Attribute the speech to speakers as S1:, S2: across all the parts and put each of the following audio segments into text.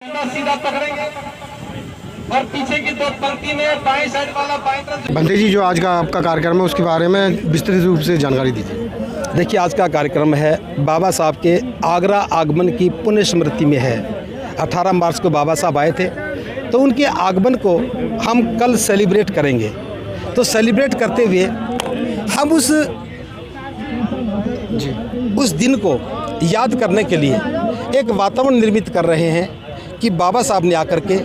S1: सीधा पकड़ेंगे और पीछे की दो पंक्ति में बाएं साइड वाला बाएं तरफ।
S2: बंदे जी, जो आज का आपका कार्यक्रम है उसके बारे में विस्तृत रूप से जानकारी दीजिए।
S3: देखिए, आज का कार्यक्रम है बाबा साहब के आगरा आगमन की पुण्य स्मृति में है। 18 मार्च को बाबा साहब आए थे, तो उनके आगमन को हम कल सेलिब्रेट करेंगे। तो सेलिब्रेट करते हुए हम उस दिन को याद करने के लिए एक वातावरण निर्मित कर रहे हैं कि बाबा साहब ने आकर के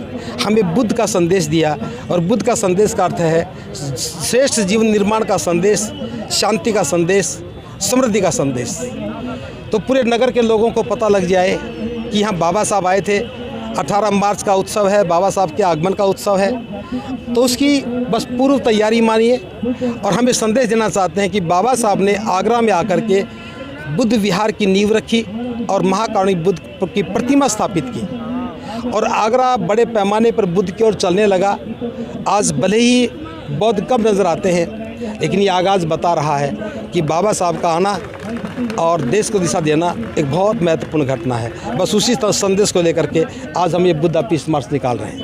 S3: हमें बुद्ध का संदेश दिया। और बुद्ध का संदेश का अर्थ है श्रेष्ठ जीवन निर्माण का संदेश, शांति का संदेश, समृद्धि का संदेश। तो पूरे नगर के लोगों को पता लग जाए कि यहाँ बाबा साहब आए थे। 18 मार्च का उत्सव है, बाबा साहब के आगमन का उत्सव है। तो उसकी बस पूर्व तैयारी मानिए। और हमें संदेश देना चाहते हैं कि बाबा साहब ने आगरा में आकर के बुद्ध विहार की नींव रखी और महाकारुणिक बुद्ध की प्रतिमा स्थापित की, और आगरा बड़े पैमाने पर बुद्ध की ओर चलने लगा। आज भले ही बौद्ध कम नज़र आते हैं, लेकिन ये आगाज़ बता रहा है कि बाबा साहब का आना और देश को दिशा देना एक बहुत महत्वपूर्ण घटना है। बस उसी संदेश को लेकर के आज हम ये बुद्धा पीस मार्च निकाल रहे हैं।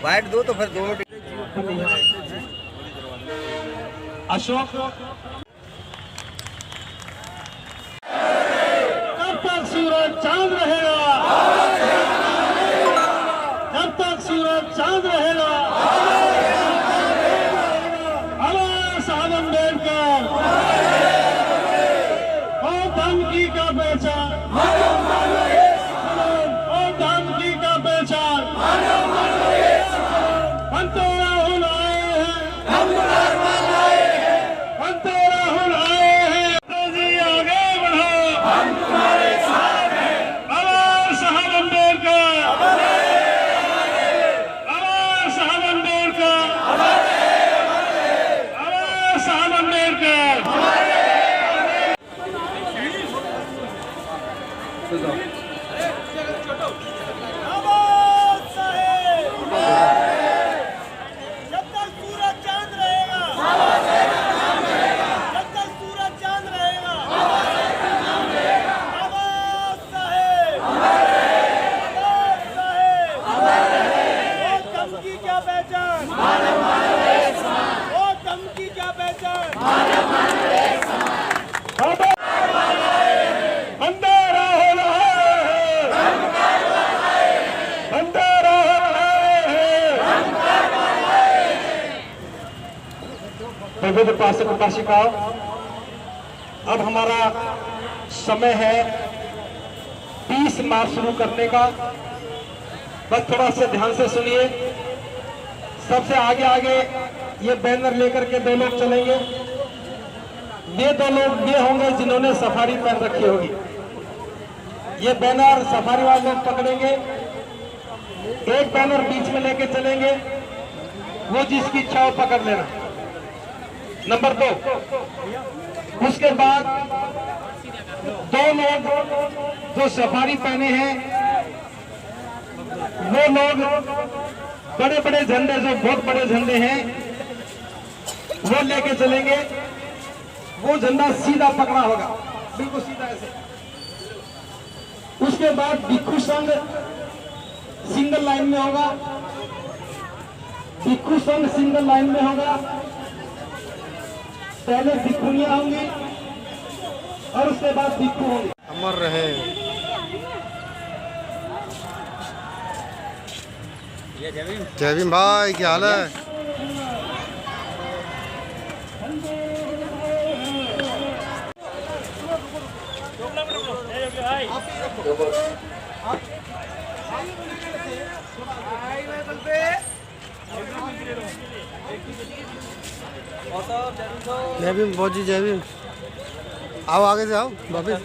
S4: बाइट दो तो फिर 2 मिनट।
S1: अशोक जब तक सूरज चांद रहेगा, जब तक सूरज चांद रहेगा, बाबा साहब अम्बेडकर और धमकी का पहचान, और धमकी का पहचान बनते राहुल आए हैं, बनते राहुल आए हैं। तो जी आगे बढ़ो, हम तुम्हारे साथ हैं। बाबा साहब अम्बेडकर, बाबा साहब अम्बेडकर, बाबा साहब अम्बेडकर।
S5: जब तक सूरज चांद रहेगा, जब तक सूरज चांद रहेगा, बाबा साहेब, वो धमकी क्या पहचान, वो धमकी क्या पहचान।
S1: बनते राहुल आए हैं, बनते राहुल आए हैं। विविध उपासक उपासिकाओं, अब हमारा समय है 30 मार्च शुरू करने का। बस थोड़ा सा ध्यान से सुनिए। सबसे आगे आगे ये बैनर लेकर के 2 लोग चलेंगे। ये 2 लोग ये होंगे जिन्होंने सफारी पहन रखी होगी। ये बैनर सफारी वाले लोग पकड़ेंगे। एक बैनर बीच में लेके चलेंगे, वो जिसकी इच्छा हो पकड़ लेना। नंबर 2, उसके बाद 2 लोग जो सफारी पहने हैं, वो लोग बड़े बड़े झंडे, जो बहुत बड़े झंडे हैं, वो लेके चलेंगे। वो झंडा सीधा पकड़ा होगा, बिल्कुल सीधा ऐसे। उसके बाद भिक्षु संघ सिंगल लाइन में होगा, भिक्षु संघ सिंगल लाइन में होगा। पहले भिक्षुनियां होंगी और उसके बाद भिक्षु होंगे।
S2: अमर रहे। जय भीम भाई, क्या हाल है? जय भीम बहुत जी, जय भीम। आओ आगे से आओ वापिस।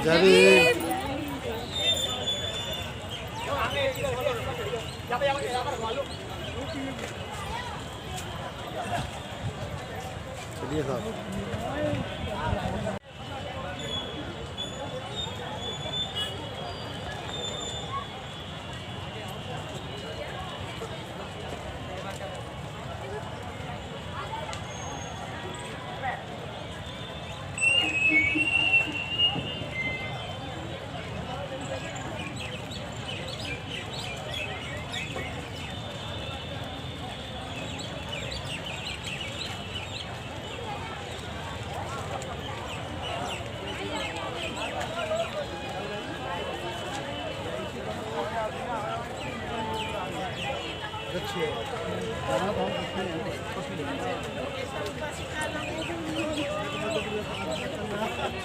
S2: जय भीम। चलिए साहब।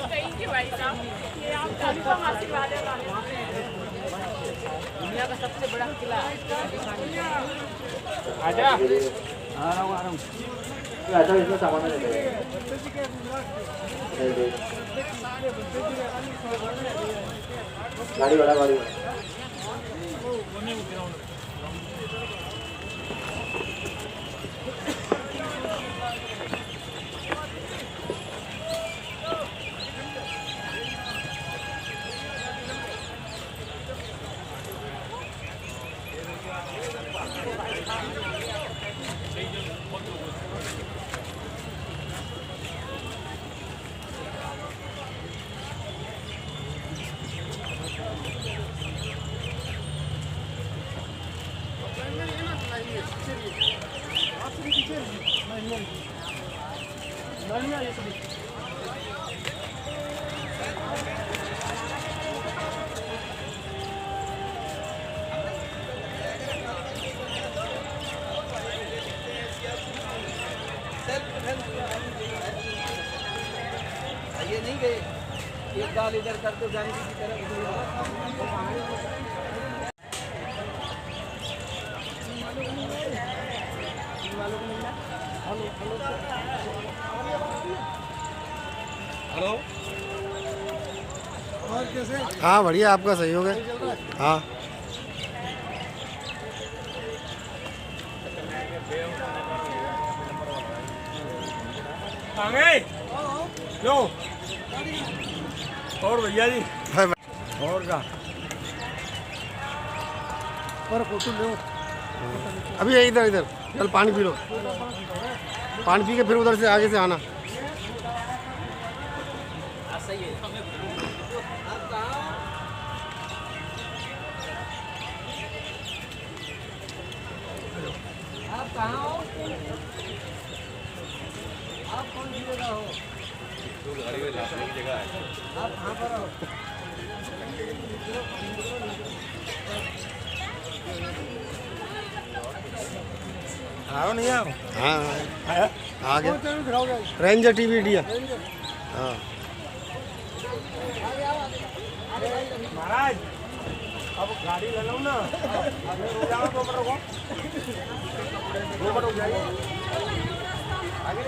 S6: थैंक यू भाई साहब, ये आपका अनुपम आशीर्वाद है। दुनिया का सबसे बड़ा किला
S1: आजा
S7: इसमें सामान गाड़ी वाला
S4: ये नहीं गए, एक गाल इधर कर दो जाने की तरफ।
S1: हेलो
S2: हाँ बढ़िया, आपका सहयोग है। हाँ
S1: आ गए लो और भैया जी और का
S2: अभी इधर इधर चल पानी पी लो, पानी पी के फिर उधर से आगे से आना।
S4: आप कहाँ हो? आप कौन सी जगह हो? आप कहाँ पर हो?
S1: आओ नहीं आओ
S2: हाँ आ गया रेंजर टीवी इंडिया। हाँ
S1: महाराज अब गाड़ी ले लो ना, अभी रुक जाओ 2 मिनट रुको, 2 मिनट रुक जाइए आगे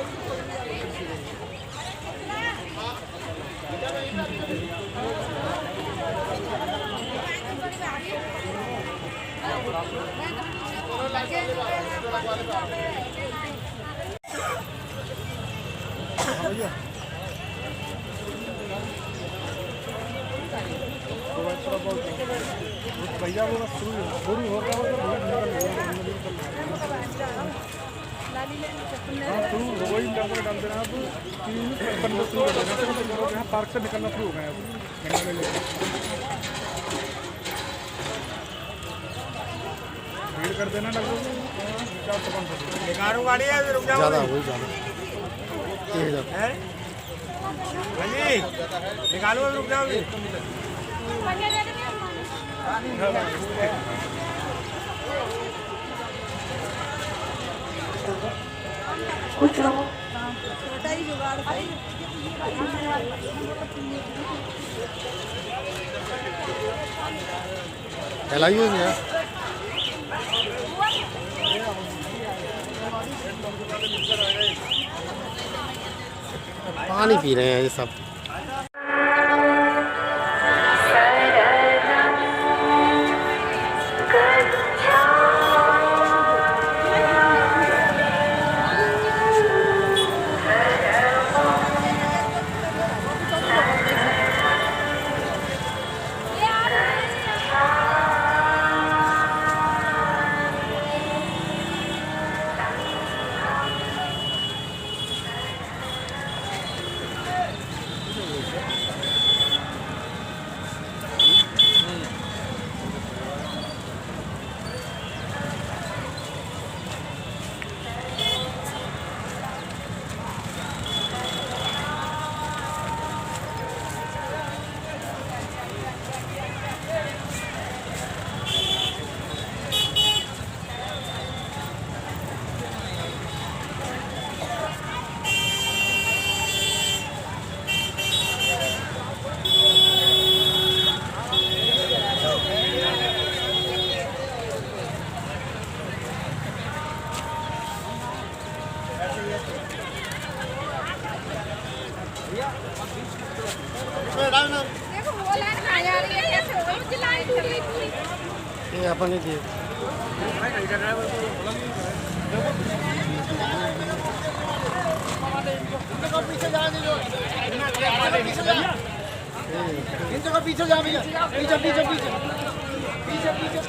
S1: भैया वो शुरू हो गया शुरू वही डाल देना आप 3 शुरू कर देना, यहाँ पार्क से निकलना शुरू हो गए भीड़ कर देना लगभग 4-5 निकालू गाड़ी है रुक जाओ
S2: ज़्यादा वही ज़्यादा
S1: निकालो रुक जाओ
S2: एलाइयो है। पानी पी रहे हैं ये सब। ये अपन ही दिए।
S5: पीछे जा इन जगह पीछे जा भैया पीछे पीछे पीछे पीछे पीछे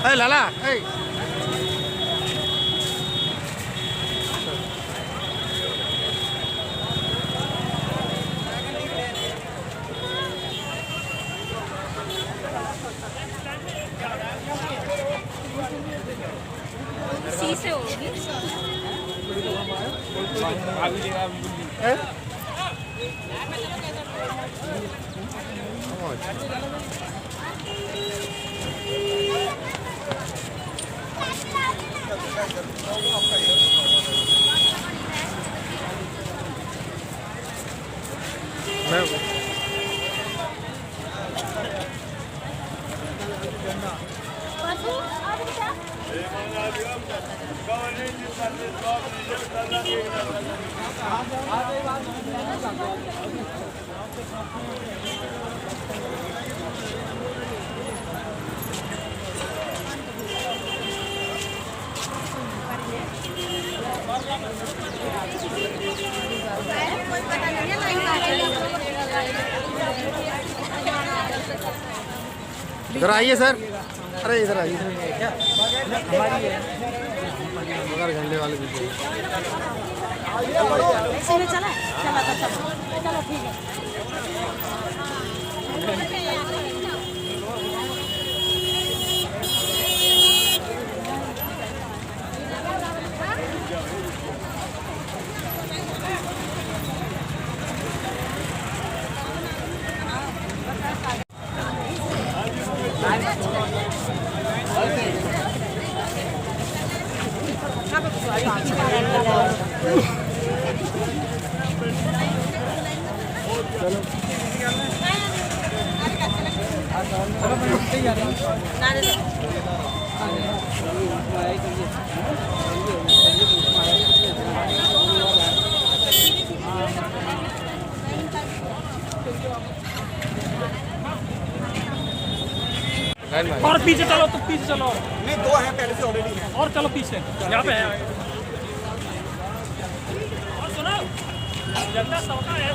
S2: ए लाला ए
S6: सी से होगी
S2: इधर आइए सर। अरे इधर आइए मगर झंडे वाले पीछे
S6: चलो ठीक है
S7: और पीछे चलो तो पीछे चलो नहीं दो हैं पहले से ऑलरेडी है और चलो पीछे यहाँ पे है और सुनो जनता सबका है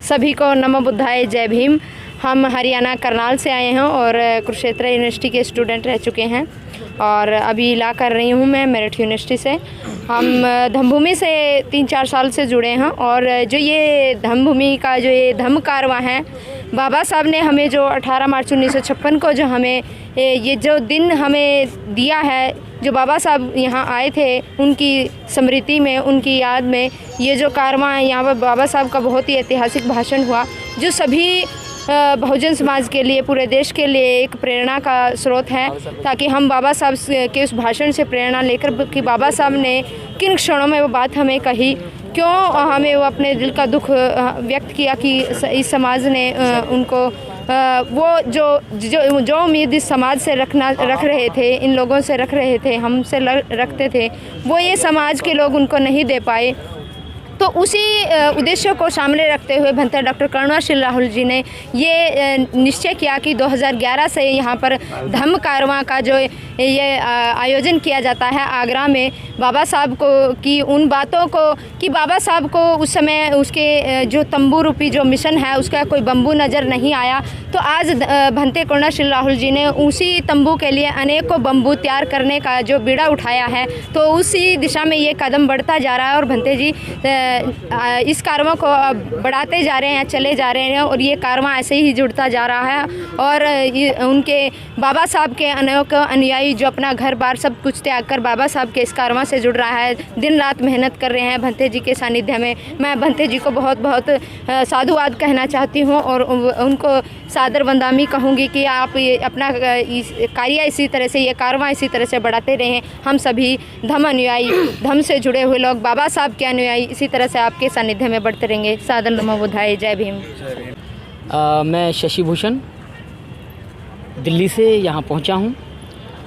S8: सभी को नमो बुद्धाय जय भीम। हम हरियाणा करनाल से आए हैं और कुरुक्षेत्र यूनिवर्सिटी के स्टूडेंट रह चुके हैं और अभी ला कर रही हूँ मैं मेरठ यूनिवर्सिटी से। हम धम्मभूमि से 3-4 साल से जुड़े हैं और जो ये धम्मभूमि का जो ये धम्म कारवां है, बाबा साहब ने हमें जो 18 मार्च 1956 को जो हमें ये जो दिन हमें दिया है, जो बाबा साहब यहाँ आए थे उनकी स्मृति में, उनकी याद में ये जो कारवां है, यहाँ पर बाबा साहब का बहुत ही ऐतिहासिक भाषण हुआ जो सभी बहुजन समाज के लिए, पूरे देश के लिए एक प्रेरणा का स्रोत है, ताकि हम बाबा साहब के उस भाषण से प्रेरणा लेकर कि बाबा साहब ने किन क्षणों में वो बात हमें कही, क्यों हमें वो अपने दिल का दुख व्यक्त किया कि इस समाज ने उनको वो जो उम्मीद इस समाज से रख रहे थे, इन लोगों से रख रहे थे, हमसे रखते थे, वो ये समाज के लोग उनको नहीं दे पाए। तो उसी उद्देश्य को सामने रखते हुए भंते डॉक्टर करुणाशील राहुल जी ने ये निश्चय किया कि 2011 से यहाँ पर धम्म कारवां का जो ये आयोजन किया जाता है आगरा में, बाबा साहब को की उन बातों को कि बाबा साहब को उस समय उसके जो तंबू रूपी जो मिशन है उसका कोई बम्बू नज़र नहीं आया, तो आज भंते करुणाशील राहुल जी ने उसी तंबू के लिए अनेकों बम्बू तैयार करने का जो बीड़ा उठाया है, तो उसी दिशा में ये कदम बढ़ता जा रहा है। और भंते जी इस कारवां को बढ़ाते जा रहे हैं, चले जा रहे हैं, और ये कारवां ऐसे ही जुड़ता जा रहा है। और उनके बाबा साहब के अनेक अनुयायी जो अपना घर बार सब कुछ त्याग कर बाबा साहब के इस कारवां से जुड़ रहा है, दिन रात मेहनत कर रहे हैं भंते जी के सानिध्य में। मैं भंते जी को बहुत बहुत साधुवाद कहना चाहती हूँ और उनको सादर वंदामी कहूँगी कि आप ये अपना कार्य इसी तरह से, ये कारवां इसी तरह से बढ़ाते रहें। हम सभी धम्म अनुयायी, धम्म से जुड़े हुए लोग, बाबा साहब के अनुयायी इसी तरह से आपके सानिध्य में बढ़ते रहेंगे। सादर नमो बुद्धाय, जय भीम।
S9: मैं शशि भूषण दिल्ली से यहाँ पहुँचा हूँ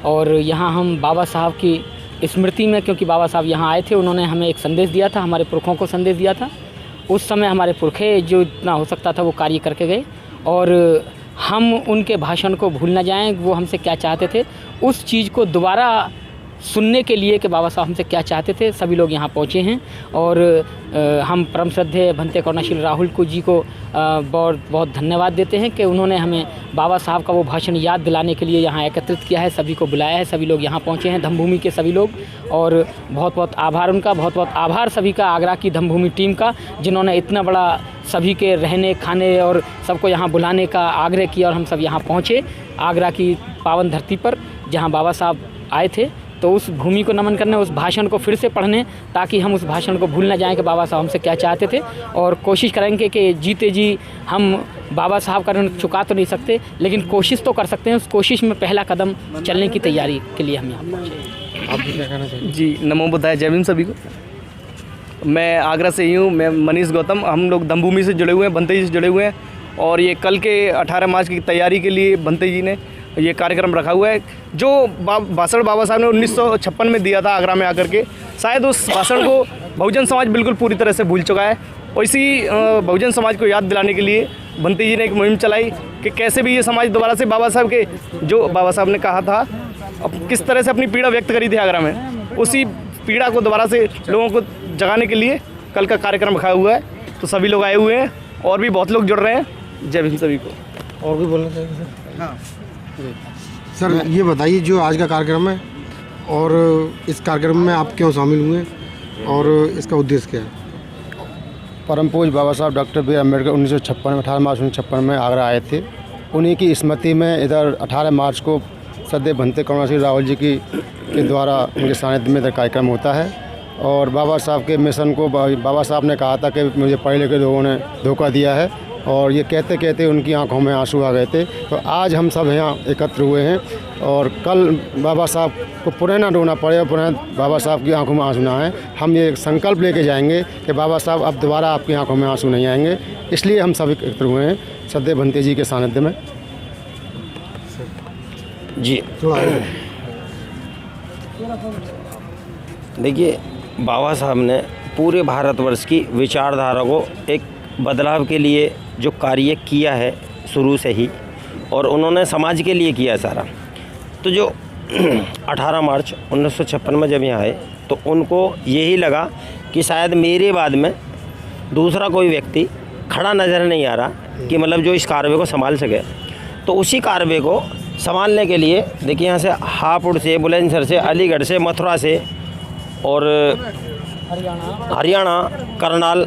S9: और यहाँ हम बाबा साहब की स्मृति में, क्योंकि बाबा साहब यहाँ आए थे, उन्होंने हमें एक संदेश दिया था, हमारे पुरखों को संदेश दिया था। उस समय हमारे पुरखे जो इतना हो सकता था वो कार्य करके गए और हम उनके भाषण को भूल ना जाएं, वो हमसे क्या चाहते थे उस चीज़ को दोबारा सुनने के लिए कि बाबा साहब हमसे क्या चाहते थे, सभी लोग यहाँ पहुँचे हैं। और हम परम श्रद्धेय भंते करुणाशील राहुल जी को बहुत बहुत धन्यवाद देते हैं कि उन्होंने हमें बाबा साहब का वो भाषण याद दिलाने के लिए यहाँ एकत्रित किया है, सभी को बुलाया है, सभी लोग यहाँ पहुँचे हैं, धम्मभूमि के सभी लोग। और बहुत बहुत आभार उनका, बहुत बहुत आभार सभी का, आगरा की धम्मभूमि टीम का, जिन्होंने इतना बड़ा सभी के रहने खाने और सबको यहाँ बुलाने का आग्रह किया और हम सब यहाँ पहुँचे आगरा की पावन धरती पर जहाँ बाबा साहब आए थे। तो उस भूमि को नमन करने, उस भाषण को फिर से पढ़ने, ताकि हम उस भाषण को भूल ना जाएं कि बाबा साहब हमसे क्या चाहते थे। और कोशिश करेंगे कि जीते जी हम बाबा साहब का ऋण चुका तो नहीं सकते, लेकिन कोशिश तो कर सकते हैं। उस कोशिश में पहला कदम चलने की तैयारी के लिए हम यहाँ पहुँचे।
S2: आप भी क्या कहना चाहिए?
S10: जी, नमो बुद्धाय, जय भीम सभी को। मैं आगरा से ही हूँ, मैं मनीष गौतम। हम लोग धम्मभूमि से जुड़े हुए हैं, भंते जी से जुड़े हुए हैं और ये कल के 18 मार्च की तैयारी के लिए भंते जी ने ये कार्यक्रम रखा हुआ है। जो भाषण बाबा साहब ने 1956 में दिया था आगरा में आकर के, शायद उस भाषण को बहुजन समाज बिल्कुल पूरी तरह से भूल चुका है। और इसी बहुजन समाज को याद दिलाने के लिए भंते जी ने एक मुहिम चलाई कि कैसे भी ये समाज दोबारा से बाबा साहब के, जो बाबा साहब ने कहा था, किस तरह से अपनी पीड़ा व्यक्त करी थी आगरा में, उसी पीड़ा को दोबारा से लोगों को जगाने के लिए कल का कार्यक्रम रखा हुआ है। तो सभी लोग आए हुए हैं और भी बहुत लोग जुड़ रहे हैं। जय भीम सभी को।
S2: और भी बोलना चाहिए सर? हाँ सर, ये बताइए जो आज का कार्यक्रम है और इस कार्यक्रम में आप क्यों शामिल हुए और इसका उद्देश्य क्या है?
S11: परम पूज्य बाबा साहब डॉक्टर बी अम्बेडकर 1956 में 18 मार्च 1956 में आगरा आए थे। उन्हीं की स्मृति में इधर 18 मार्च को सदैव भंते करुणाशील राहुल जी के द्वारा उनके सानिध्य में इधर कार्यक्रम होता है। और बाबा साहब के मिशन को बाबा साहब ने कहा था कि मुझे पढ़े लिखे लोगों ने धोखा दिया है, और ये कहते कहते उनकी आंखों में आंसू आ गए थे। तो आज हम सब यहाँ एकत्र हुए हैं और कल बाबा साहब को पुनः ना रोना पड़े और पुनः बाबा साहब की आंखों में आंसू ना आए। हम ये संकल्प लेके जाएंगे कि बाबा साहब अब दोबारा आपकी आंखों में आंसू नहीं आएंगे। इसलिए हम सब एकत्र हुए हैं सदैव भंते जी के सानिध्य में।
S12: जी देखिए, बाबा साहब ने पूरे भारतवर्ष की विचारधारा को एक बदलाव के लिए जो कार्य किया है शुरू से ही, और उन्होंने समाज के लिए किया सारा। तो जो 18 मार्च 1956 में जब यहाँ आए तो उनको यही लगा कि शायद मेरे बाद में दूसरा कोई व्यक्ति खड़ा नज़र नहीं आ रहा कि मतलब जो इस कार्य को संभाल सके। तो उसी कार्य को संभालने के लिए देखिए, यहाँ से हापुड़ से, बुलंदशहर से, अलीगढ़ से, मथुरा से और हरियाणा, करनाल,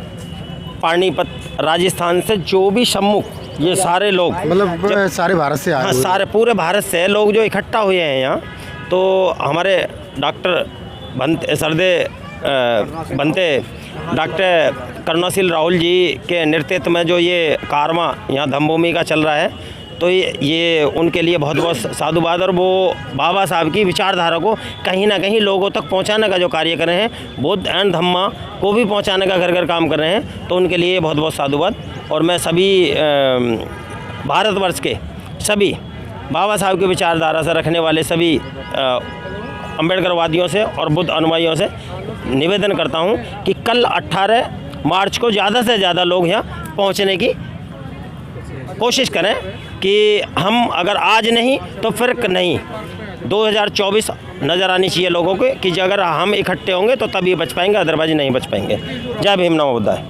S12: पानीपत, राजस्थान से जो भी सम्मुख, ये सारे लोग
S2: मतलब सारे भारत से आए।
S12: हाँ, सारे पूरे भारत से लोग जो इकट्ठा हुए हैं यहाँ। तो हमारे डॉक्टर भंते डॉक्टर करुणाशील राहुल जी के नेतृत्व में जो ये कारवां यहाँ धम्मभूमि का चल रहा है, तो ये उनके लिए बहुत बहुत साधुवाद। और वो बाबा साहब की विचारधारा को कहीं ना कहीं लोगों तक पहुँचाने का जो कार्य कर रहे हैं, बुद्ध एंड धम्मा को भी पहुँचाने का घर घर काम कर रहे हैं, तो उनके लिए बहुत बहुत साधुवाद। और मैं सभी भारतवर्ष के सभी बाबा साहब की विचारधारा से रखने वाले सभी अम्बेडकरवादियों से और बुद्ध अनुयायियों से निवेदन करता हूं कि कल 18 मार्च को ज़्यादा से ज़्यादा लोग यहाँ पहुँचने की कोशिश करें कि हम अगर आज नहीं तो फिर नहीं, 2024 नज़र आनी चाहिए लोगों को कि अगर हम इकट्ठे होंगे तो तभी बच पाएंगे, अदरवाइज नहीं बच पाएंगे। जय भीम, नमो बुद्धाय।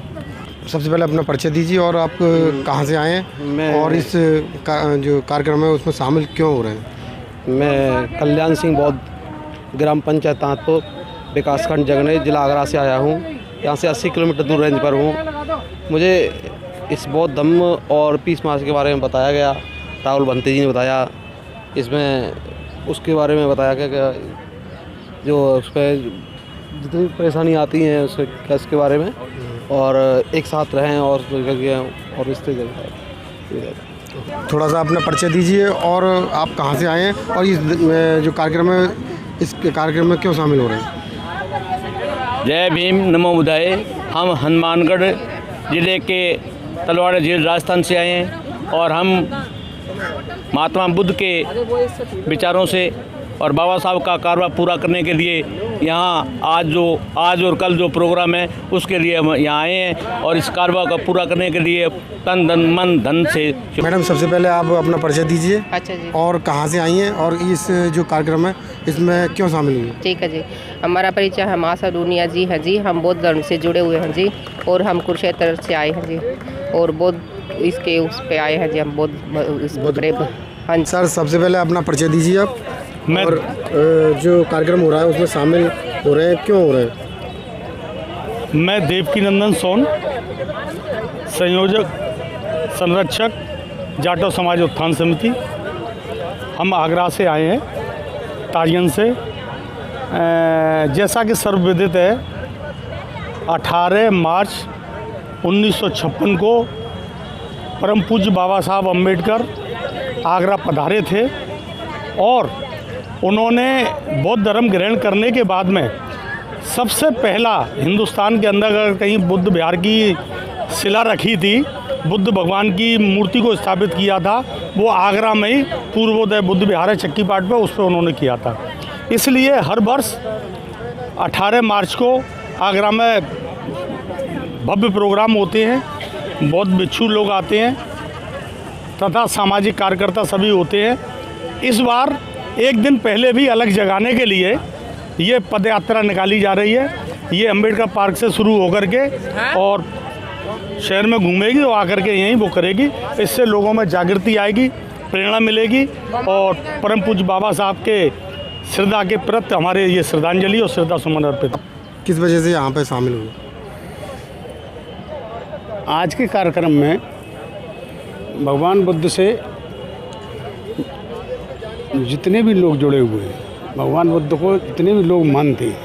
S2: सबसे पहले अपना परिचय दीजिए और आप कहाँ से आए हैं और इस जो कार्यक्रम है उसमें शामिल क्यों हो रहे हैं?
S13: मैं कल्याण सिंह बौद्ध, ग्राम पंचायत तांतपुर, विकासखंड जगने, जिला आगरा से आया हूँ। यहाँ से 80 किलोमीटर दूर रेंज पर हूँ। मुझे इस बौद्ध धम्म और पीस मार्च के बारे में बताया गया, राहुल भंते जी ने बताया। इसमें उसके बारे में बताया गया कि जो उस पर जितनी परेशानी आती हैं उसके बारे में, और एक साथ रहें और इस तरीके।
S2: थोड़ा सा अपना परिचय दीजिए और आप कहाँ से आए हैं और इस जो कार्यक्रम है इस कार्यक्रम में क्यों शामिल हो रहे हैं?
S10: जय भीम, नमो बुद्धाय। हम हनुमानगढ़ ज़िले के तलवाड़ा झील राजस्थान से आए हैं और हम महात्मा बुद्ध के विचारों से और बाबा साहब का कारवा पूरा करने के लिए यहाँ आज और कल जो प्रोग्राम है उसके लिए हम यहाँ आए हैं और इस कारवा का पूरा करने के लिए तन धन मन धन से।
S2: मैडम, सबसे पहले आप अपना परिचय दीजिए।
S8: अच्छा जी।
S2: और कहाँ से आई हैं और इस जो कार्यक्रम है इसमें क्यों शामिल हुई?
S8: ठीक है जी, हमारा परिचय है मासा दुनिया जी है जी। हम बौद्ध धर्म से जुड़े हुए हैं जी और हम कुरुक्षेत्र से आए हैं जी और बौद्ध इसके उस पे आए हैं जी, हम बौद्ध। हाँ
S2: सर, सबसे पहले अपना परिचय दीजिए आप और जो कार्यक्रम हो रहा है उसमें शामिल हो रहे हैं, क्यों हो रहे हैं?
S7: मैं देवकी नंदन सोन, संयोजक संरक्षक जाटो समाज उत्थान समिति। हम आगरा से आए हैं, ताजियन से। जैसा कि सर्वविदित है, 18 मार्च 1956 को परम पूज्य बाबा साहब अम्बेडकर आगरा पधारे थे और उन्होंने बौद्ध धर्म ग्रहण करने के बाद में सबसे पहला हिंदुस्तान के अंदर अगर कहीं बुद्ध विहार की शिला रखी थी, बुद्ध भगवान की मूर्ति को स्थापित किया था, वो आगरा में ही पूर्वोदय बुद्ध विहार है चक्की पाट पर, उस पर उन्होंने किया था। इसलिए हर वर्ष 18 मार्च को आगरा में भव्य प्रोग्राम होते हैं, बौद्ध भिक्षु लोग आते हैं तथा सामाजिक कार्यकर्ता सभी होते हैं। इस बार एक दिन पहले भी अलग जगाने के लिए ये पद यात्रा निकाली जा रही है। ये अम्बेडकर पार्क से शुरू होकर के और शहर में घूमेगी और आकर के यहीं वो करेगी। इससे लोगों में जागृति आएगी, प्रेरणा मिलेगी और परम पूज्य बाबा साहब के श्रद्धा के प्रति हमारे ये श्रद्धांजलि और श्रद्धा सुमन अर्पित।
S2: किस वजह से यहाँ पे शामिल हुए?
S13: आज के कार्यक्रम में भगवान बुद्ध से जितने भी लोग जुड़े हुए हैं, भगवान बुद्ध को जितने भी लोग मानते हैं,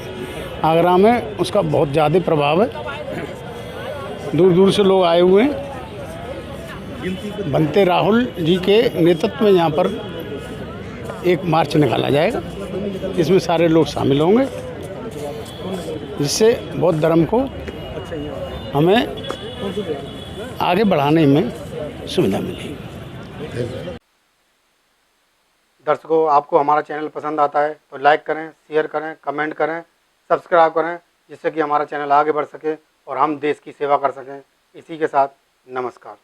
S13: आगरा में उसका बहुत ज़्यादा प्रभाव है। दूर दूर से लोग आए हुए हैं। भंते राहुल जी के नेतृत्व में यहाँ पर एक मार्च निकाला जाएगा, इसमें सारे लोग शामिल होंगे, जिससे बौद्ध धर्म को हमें आगे बढ़ाने में सुविधा मिलेगी।
S2: दर्शकों, आपको हमारा चैनल पसंद आता है तो लाइक करें, शेयर करें, कमेंट करें, सब्सक्राइब करें, जिससे कि हमारा चैनल आगे बढ़ सके और हम देश की सेवा कर सकें। इसी के साथ नमस्कार।